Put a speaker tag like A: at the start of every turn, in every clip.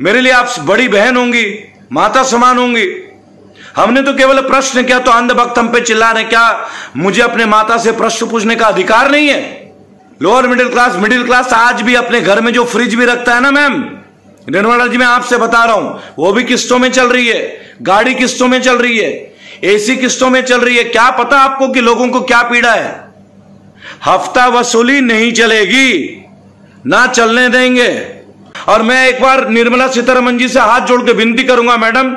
A: मेरे लिए आप बड़ी बहन होंगी, माता समान होंगी। हमने तो केवल प्रश्न किया तो अंधभक्त हम पे चिल्ला रहे। क्या मुझे अपने माता से प्रश्न पूछने का अधिकार नहीं है? लोअर मिडिल क्लास आज भी अपने घर में जो फ्रिज भी रखता है ना मैम, निर्मला जी मैं आपसे बता रहा हूं, वो भी किस्तों में चल रही है, गाड़ी किस्तों में चल रही है, एसी किस्तों में चल रही है। क्या पता आपको कि लोगों को क्या पीड़ा है? हफ्ता वसूली नहीं चलेगी, ना चलने देंगे। और मैं एक बार निर्मला सीतारमण जी से हाथ जोड़ के विनती करूंगा, मैडम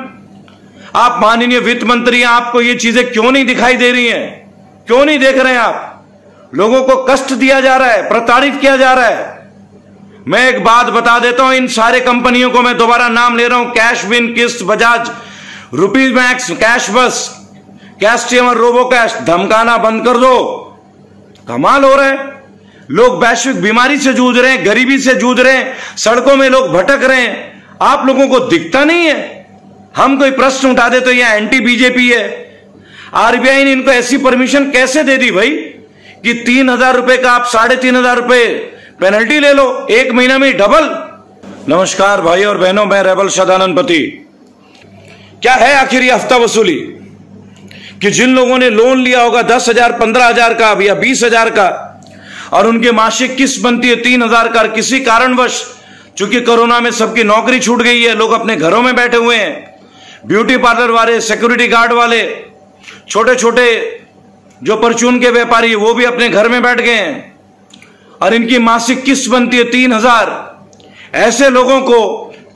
A: आप माननीय वित्त मंत्री हैं, आपको ये चीजें क्यों नहीं दिखाई दे रही हैं? क्यों नहीं देख रहे हैं आप? लोगों को कष्ट दिया जा रहा है, प्रताड़ित किया जा रहा है। मैं एक बात बता देता हूं, इन सारे कंपनियों को मैं दोबारा नाम ले रहा हूं, कैश विन, किस्त, बजाज, रुपी मैक्स, कैश बस, कैश टीएम, रोबो कैश, धमकाना बंद कर दो। कमाल हो रहा है। लोग वैश्विक बीमारी से जूझ रहे हैं, गरीबी से जूझ रहे हैं, सड़कों में लोग भटक रहे हैं, आप लोगों को दिखता नहीं है? हम कोई प्रश्न उठा दे तो यह एंटी बीजेपी है। आरबीआई ने इनको ऐसी परमिशन कैसे दे दी भाई कि 3,000 रुपए का आप 3,500 रुपए पेनल्टी ले लो, एक महीना में डबल। नमस्कार भाई और बहनों, मैं रेबल सदानंद पति। क्या है आखिर ये हफ्ता वसूली? कि जिन लोगों ने लोन लिया होगा 10,000, 15,000 का या 20,000 का, और उनकी मासिक किस्त बनती है 3,000 का, किसी कारणवश चूंकि कोरोना में सबकी नौकरी छूट गई है, लोग अपने घरों में बैठे हुए हैं, ब्यूटी पार्लर वाले, सिक्योरिटी गार्ड वाले, छोटे छोटे जो परचून के व्यापारी, वो भी अपने घर में बैठ गए हैं और इनकी मासिक किस्त बनती है 3,000। ऐसे लोगों को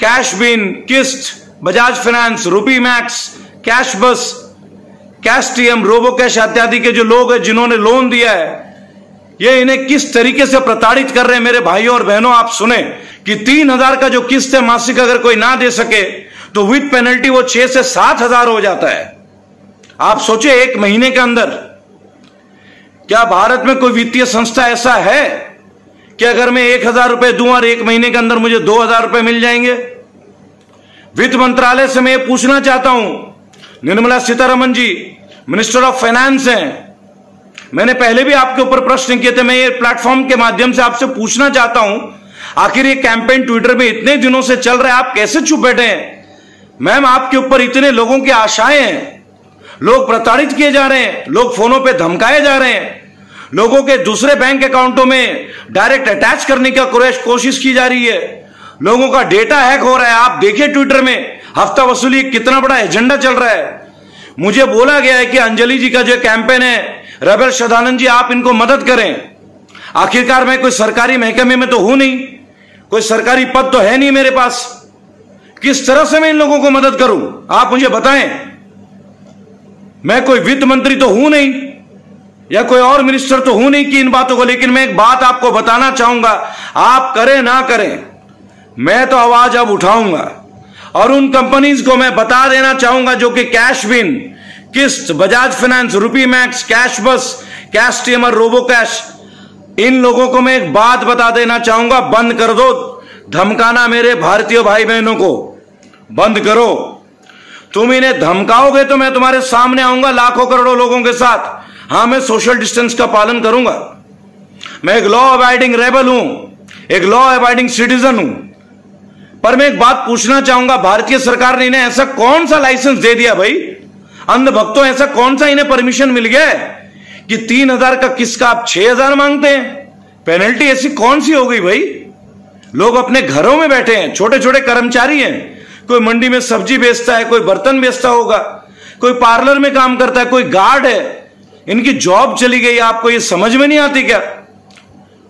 A: कैश बिन, किस्त, बजाज फाइनेंस, रुपी मैक्स, कैश बस, कैश टीएम, रोबो कैश इत्यादि के जो लोग हैं जिन्होंने लोन दिया है, ये इन्हें किस तरीके से प्रताड़ित कर रहे हैं। मेरे भाइयों और बहनों आप सुने कि 3,000 का जो किस्त है मासिक, अगर कोई ना दे सके तो विद पेनल्टी वो 6 से 7,000 हो जाता है। आप सोचे एक महीने के अंदर। क्या भारत में कोई वित्तीय संस्था ऐसा है कि अगर मैं 1,000 रुपए दूं और एक महीने के अंदर मुझे 2,000 रुपए मिल जाएंगे? वित्त मंत्रालय से मैं ये पूछना चाहता हूं, Nirmala Sitharaman ji minister of finance हैं, मैंने पहले भी आपके ऊपर प्रश्न किए थे, मैं ये प्लेटफॉर्म के माध्यम से आपसे पूछना चाहता हूं, आखिर ये कैंपेन ट्विटर में इतने दिनों से चल रहा है, आप कैसे चुप बैठे हैं? मैम आपके ऊपर इतने लोगों की आशाएं हैं, लोग प्रताड़ित किए जा रहे हैं, लोग फोनों पे धमकाए जा रहे हैं, लोगों के दूसरे बैंक अकाउंटों में डायरेक्ट अटैच करने की कोशिश की जा रही है, लोगों का डेटा हैक हो रहा है। आप देखिए ट्विटर में हफ्ता वसूली कितना बड़ा एजेंडा चल रहा है। मुझे बोला गया है कि अंजलि जी का जो कैंपेन है, रेबल सदानंद जी आप इनको मदद करें। आखिरकार मैं कोई सरकारी महकमे में तो हूं नहीं, कोई सरकारी पद तो है नहीं मेरे पास, किस तरह से मैं इन लोगों को मदद करूं? आप मुझे बताएं। मैं कोई वित्त मंत्री तो हूं नहीं या कोई और मिनिस्टर तो हूं नहीं कि इन बातों को, लेकिन मैं एक बात आपको बताना चाहूंगा, आप करें ना करें, मैं तो आवाज अब उठाऊंगा और उन कंपनीज को मैं बता देना चाहूंगा जो कि कैश बिन, किस्त, बजाज फाइनेंस, रुपी मैक्स, कैश बस, कैश टीएम, रोबो कैश, इन लोगों को मैं एक बात बता देना चाहूंगा, बंद कर दो धमकाना। मेरे भारतीय भाई बहनों को बंद करो। तुम इन्हें धमकाओगे तो मैं तुम्हारे सामने आऊंगा लाखों करोड़ों लोगों के साथ। हां, मैं सोशल डिस्टेंस का पालन करूंगा, मैं एक लॉ अबाइडिंग रेबल हूं, एक लॉ अबाइडिंग सिटीजन हूं। पर मैं एक बात पूछना चाहूंगा, भारतीय सरकार ने इन्हें ऐसा कौन सा लाइसेंस दे दिया भाई? अंधभक्तों, ऐसा कौन सा इन्हें परमिशन मिल गया है कि 3,000 का किसका आप 6,000 मांगते हैं? पेनल्टी ऐसी कौन सी हो गई भाई? लोग अपने घरों में बैठे हैं, छोटे छोटे कर्मचारी हैं, कोई मंडी में सब्जी बेचता है, कोई बर्तन बेचता होगा, कोई पार्लर में काम करता है, कोई गार्ड है, इनकी जॉब चली गई। आपको ये समझ में नहीं आती क्या?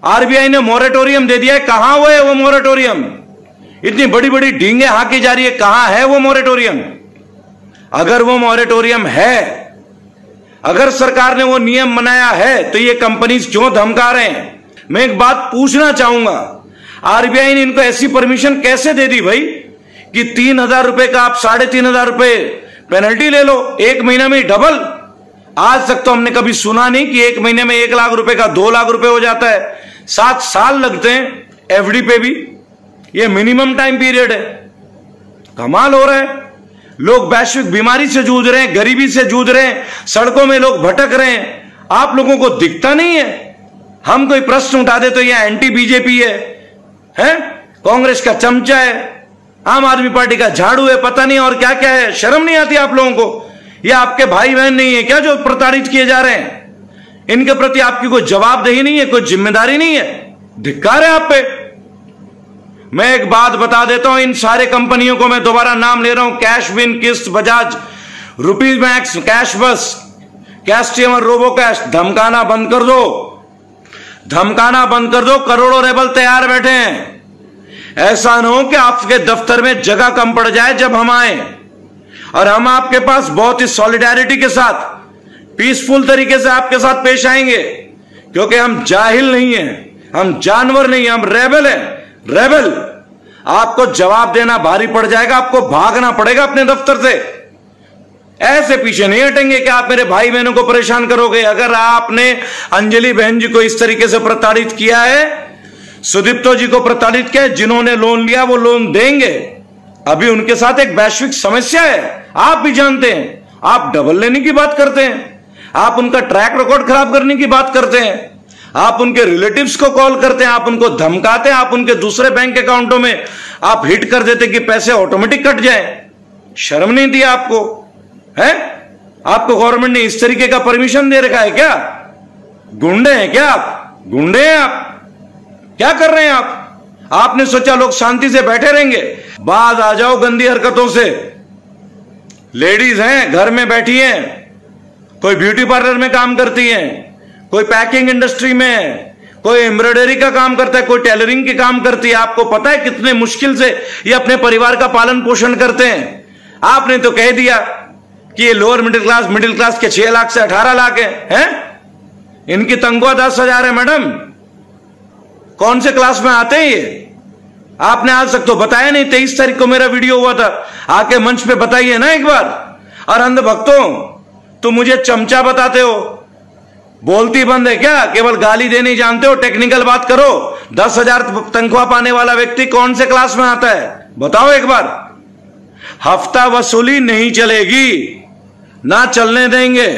A: आरबीआई ने मोरेटोरियम दे दिया है, कहां वो है वो मोरेटोरियम? इतनी बड़ी बड़ी ढींगे हाकी जा रही है, कहां है वो मोरेटोरियम? अगर वो मोरेटोरियम है, अगर सरकार ने वो नियम बनाया है, तो ये कंपनीज क्यों धमका रहे हैं? मैं एक बात पूछना चाहूंगा, आरबीआई ने इनको ऐसी परमिशन कैसे दे दी भाई कि 3,000 रुपए का आप 3,500 रुपए पेनल्टी ले लो, एक महीना में डबल? आज तक तो हमने कभी सुना नहीं कि एक महीने में 1 लाख रुपए का 2 लाख रुपए हो जाता है। 7 साल लगते हैं एफडी पे भी, ये मिनिमम टाइम पीरियड है। कमाल हो रहा है। लोग वैश्विक बीमारी से जूझ रहे हैं, गरीबी से जूझ रहे हैं, सड़कों में लोग भटक रहे हैं, आप लोगों को दिखता नहीं है? हम कोई प्रश्न उठा दे तो यह एंटी बीजेपी है, कांग्रेस का चमचा है, आम आदमी पार्टी का झाड़ू है, पता नहीं और क्या क्या है। शर्म नहीं आती आप लोगों को? ये आपके भाई बहन नहीं है क्या जो प्रताड़ित किए जा रहे हैं? इनके प्रति आपकी कोई जवाबदेही नहीं है, कोई जिम्मेदारी नहीं है? धिक्कार है आप पे। मैं एक बात बता देता हूं, इन सारे कंपनियों को मैं दोबारा नाम ले रहा हूं, कैशविन, किस्त, बजाज, रुपीज मैक्स, कैश बस, कैशटीएम और रोबो कैश, धमकाना बंद कर दो, धमकाना बंद कर दो। करोड़ों रेबल तैयार बैठे हैं। ऐसा ना हो कि आपके दफ्तर में जगह कम पड़ जाए जब हम आए, और हम आपके पास बहुत ही सॉलिडेरिटी के साथ, पीसफुल तरीके से आपके साथ पेश आएंगे, क्योंकि हम जाहिल नहीं हैं, हम जानवर नहीं हैं, हम रेबल हैं। रेबल, आपको जवाब देना भारी पड़ जाएगा, आपको भागना पड़ेगा अपने दफ्तर से। ऐसे पीछे नहीं हटेंगे कि आप मेरे भाई बहनों को परेशान करोगे। अगर आपने अंजलि बहन जी को इस तरीके से प्रताड़ित किया है, सुदीप्तो जी को प्रताड़ित किया है, जिन्होंने लोन लिया वो लोन देंगे। अभी उनके साथ एक वैश्विक समस्या है, आप भी जानते हैं। आप डबल लेने की बात करते हैं, आप उनका ट्रैक रिकॉर्ड खराब करने की बात करते हैं, आप उनके रिलेटिव्स को कॉल करते हैं, आप उनको धमकाते हैं, आप उनके दूसरे बैंक अकाउंटों में आप हिट कर देते कि पैसे ऑटोमेटिक कट जाए। शर्म नहीं दी आपको? है आपको गवर्नमेंट ने इस तरीके का परमिशन दे रखा है क्या? गुंडे हैं क्या आप? गुंडे हैं आप? क्या कर रहे हैं आप? आपने सोचा लोग शांति से बैठे रहेंगे? बाज आ जाओ गंदी हरकतों से। लेडीज हैं, घर में बैठी हैं, कोई ब्यूटी पार्लर में काम करती हैं, कोई पैकिंग इंडस्ट्री में है, कोई एम्ब्रॉयडरी का काम करता है, कोई टेलरिंग के काम करती है। आपको पता है कितने मुश्किल से ये अपने परिवार का पालन पोषण करते हैं। आपने तो कह दिया कि ये लोअर मिडिल क्लास के 6 लाख से 18 लाख हैं। इनकी तनख्वाह 10,000 है। मैडम, कौन से क्लास में आते हैं ये? आपने आज तक तो बताया नहीं। 23 तारीख को मेरा वीडियो हुआ था, आके मंच पे बताइए ना एक बार। और अंधभक्तों, तुम मुझे चमचा बताते हो, बोलती बंद है क्या? केवल गाली देनी जानते हो? टेक्निकल बात करो। 10,000 तनख्वाह पाने वाला व्यक्ति कौन से क्लास में आता है? बताओ एक बार। हफ्ता वसूली नहीं चलेगी, ना चलने देंगे।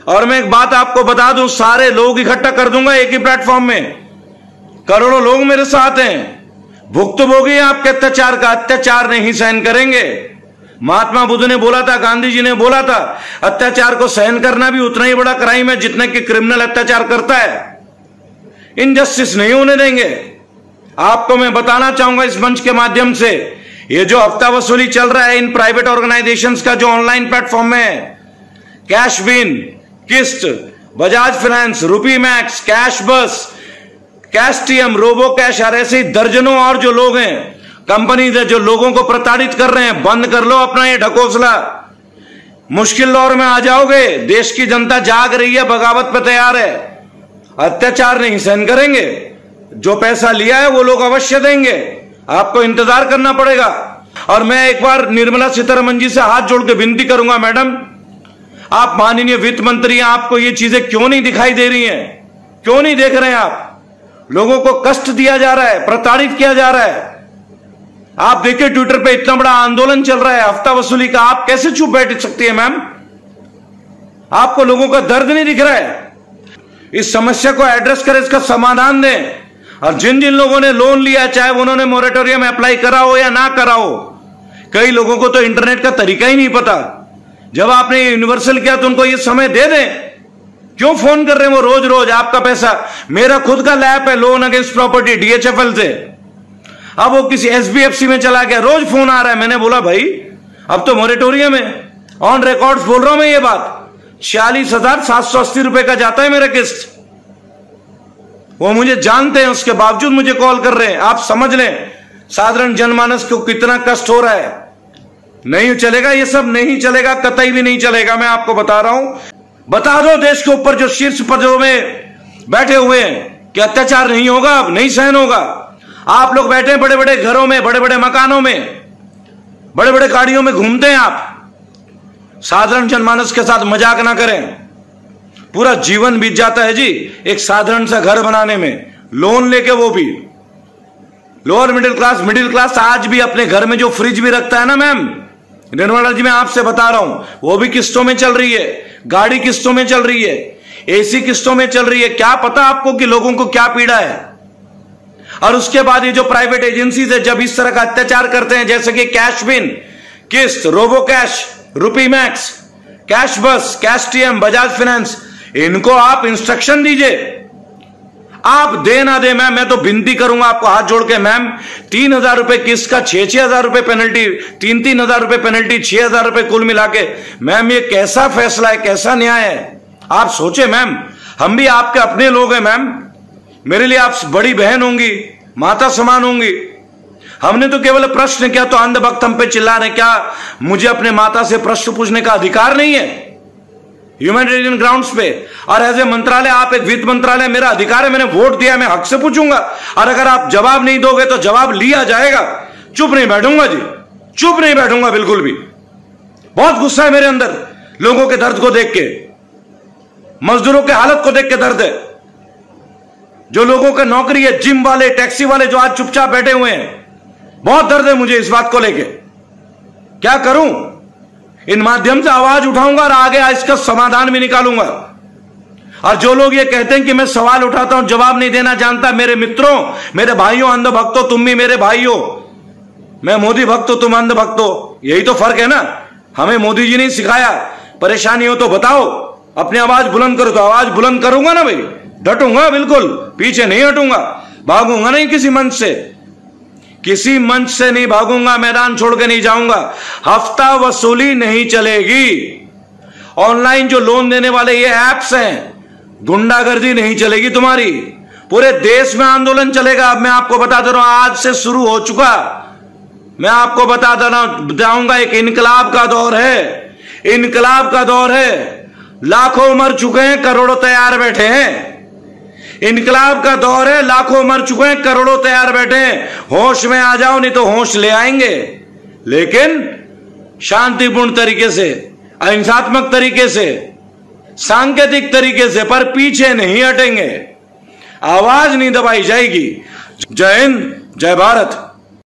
A: और मैं एक बात आपको बता दूं, सारे लोग इकट्ठा कर दूंगा एक ही प्लेटफॉर्म में। करोड़ों लोग मेरे साथ हैं, भुक्तभोगी आपके अत्याचार का। अत्याचार नहीं सहन करेंगे। महात्मा बुद्ध ने बोला था, गांधी जी ने बोला था, अत्याचार को सहन करना भी उतना ही बड़ा क्राइम है जितना कि क्रिमिनल अत्याचार करता है। इनजस्टिस नहीं होने देंगे। आपको मैं बताना चाहूंगा इस मंच के माध्यम से, ये जो हफ्ता वसूली चल रहा है इन प्राइवेट ऑर्गेनाइजेशंस का जो ऑनलाइन प्लेटफॉर्म है, कैशविन, किस्त, बजाज फाइनेंस, रुपी मैक्स, कैश बस, कैशटीएम, रोबो कैश, और ऐसे ही दर्जनों और जो लोग हैं, कंपनीज है जो लोगों को प्रताड़ित कर रहे हैं, बंद कर लो अपना ये ढकोसला। मुश्किल दौर में आ जाओगे। देश की जनता जाग रही है, बगावत पे तैयार है। अत्याचार नहीं सहन करेंगे। जो पैसा लिया है वो लोग अवश्य देंगे, आपको इंतजार करना पड़ेगा। और मैं एक बार निर्मला सीतारमण जी से हाथ जोड़ के विनती करूंगा, मैडम, आप माननीय वित्त मंत्री हैं, आपको ये चीजें क्यों नहीं दिखाई दे रही हैं? क्यों नहीं देख रहे हैं आप? लोगों को कष्ट दिया जा रहा है, प्रताड़ित किया जा रहा है। आप देखिए ट्विटर पे इतना बड़ा आंदोलन चल रहा है हफ्ता वसूली का, आप कैसे चुप बैठ सकती है मैम? आपको लोगों का दर्द नहीं दिख रहा है? इस समस्या को एड्रेस करें, इसका समाधान दें। और जिन जिन लोगों ने लोन लिया, चाहे उन्होंने मोरेटोरियम अप्लाई करा हो या ना करा हो, कई लोगों को तो इंटरनेट का तरीका ही नहीं पता। जब आपने यूनिवर्सल किया तो उनको ये समय दे दें। क्यों फोन कर रहे हैं वो रोज रोज? आपका पैसा, मेरा खुद का लैप है लोन अगेंस्ट प्रॉपर्टी DHFL से, अब वो किसी SBFC में चला गया, रोज फोन आ रहा है। मैंने बोला भाई अब तो मोरेटोरियम है, ऑन रिकॉर्ड बोल रहा हूं मैं ये बात। 46,780 रुपए का जाता है मेरा किस्त। वो मुझे जानते हैं, उसके बावजूद मुझे कॉल कर रहे हैं। आप समझ लें साधारण जनमानस को कितना कष्ट हो रहा है। नहीं चलेगा, ये सब नहीं चलेगा, कतई भी नहीं चलेगा। मैं आपको बता रहा हूं, बता दो देश के ऊपर जो शीर्ष पदों में बैठे हुए हैं कि अत्याचार नहीं होगा, अब नहीं सहन होगा। आप लोग बैठे हैं बड़े बड़े घरों में, बड़े बड़े मकानों में, बड़े बड़े गाड़ियों में घूमते हैं आप। साधारण जनमानस के साथ मजाक ना करें। पूरा जीवन बीत जाता है जी एक साधारण सा घर बनाने में, लोन लेके, वो भी लोअर मिडिल क्लास आज भी अपने घर में जो फ्रिज भी रखता है ना मैम, निर्मला जी मैं आपसे बता रहा हूं, वो भी किस्तों में चल रही है, गाड़ी किस्तों में चल रही है, AC किस्तों में चल रही है। क्या पता आपको कि लोगों को क्या पीड़ा है? और उसके बाद ये जो प्राइवेट एजेंसीज है जब इस तरह का अत्याचार करते हैं, जैसे कि कैशबिन, किस्त, रोबो कैश, रुपी मैक्स, कैश बस, कैश टीएम, बजाज फाइनेंस, इनको आप इंस्ट्रक्शन दीजिए। आप दे ना दे मैम, मैं तो विनती करूंगा आपको हाथ जोड़ के, मैम 3,000 रुपए किस्त का 6,000 रुपए पेनल्टी, 3,000 रुपए पेनल्टी, 6,000 रुपए कुल मिला के, मैम ये कैसा फैसला है, कैसा न्याय है? आप सोचे मैम, हम भी आपके अपने लोग हैं मैम, मेरे लिए आप बड़ी बहन होंगी, माता समान होंगी। हमने तो केवल प्रश्न किया तो अंधभक्त हम पे चिल्ला रहे, क्या मुझे अपने माता से प्रश्न पूछने का अधिकार नहीं है ह्यूमैनिटेरियन ग्राउंड्स पे? और एज ए मंत्रालय, आप एक वित्त मंत्रालय, मेरा अधिकार है, मैंने वोट दिया, मैं हक से पूछूंगा। और अगर आप जवाब नहीं दोगे तो जवाब लिया जाएगा। चुप नहीं बैठूंगा जी, चुप नहीं बैठूंगा बिल्कुल भी। बहुत गुस्सा है मेरे अंदर लोगों के दर्द को देख के, मजदूरों के हालत को देख के दर्द है। जो लोगों का नौकरी है, जिम वाले, टैक्सी वाले जो आज चुपचाप बैठे हुए हैं, बहुत दर्द है मुझे इस बात को लेके। क्या करूं? इन माध्यम से आवाज उठाऊंगा और आगे इसका समाधान भी निकालूंगा। और जो लोग ये कहते हैं कि मैं सवाल उठाता हूं, जवाब नहीं देना जानता, मेरे मित्रों, मेरे भाइयों, अंध भक्तों, तुम भी मेरे भाइयों, मैं मोदी भक्त हो, तुम अंध भक्त हो, यही तो फर्क है ना। हमें मोदी जी ने सिखाया, परेशानी हो तो बताओ, अपनी आवाज बुलंद करो, तो आवाज बुलंद करूंगा ना भाई, डटूंगा बिल्कुल, पीछे नहीं हटूंगा, भागूंगा नहीं किसी मंच से, किसी मंच से नहीं भागूंगा, मैदान छोड़ के नहीं जाऊंगा। हफ्ता वसूली नहीं चलेगी। ऑनलाइन जो लोन देने वाले ये ऐप्स हैं, गुंडागर्दी नहीं चलेगी तुम्हारी। पूरे देश में आंदोलन चलेगा। अब मैं आपको बता दे रहा हूं, आज से शुरू हो चुका, मैं आपको बताऊंगा, एक इनकलाब का दौर है, इनकलाब का दौर है। लाखों मर चुके हैं, करोड़ों तैयार बैठे हैं। इनकलाब का दौर है, लाखों मर चुके हैं, करोड़ों तैयार बैठे हैं। होश में आ जाओ, नहीं तो होश ले आएंगे, लेकिन शांतिपूर्ण तरीके से, अहिंसात्मक तरीके से, सांकेतिक तरीके से, पर पीछे नहीं हटेंगे। आवाज नहीं दबाई जाएगी। जय हिंद, जय भारत।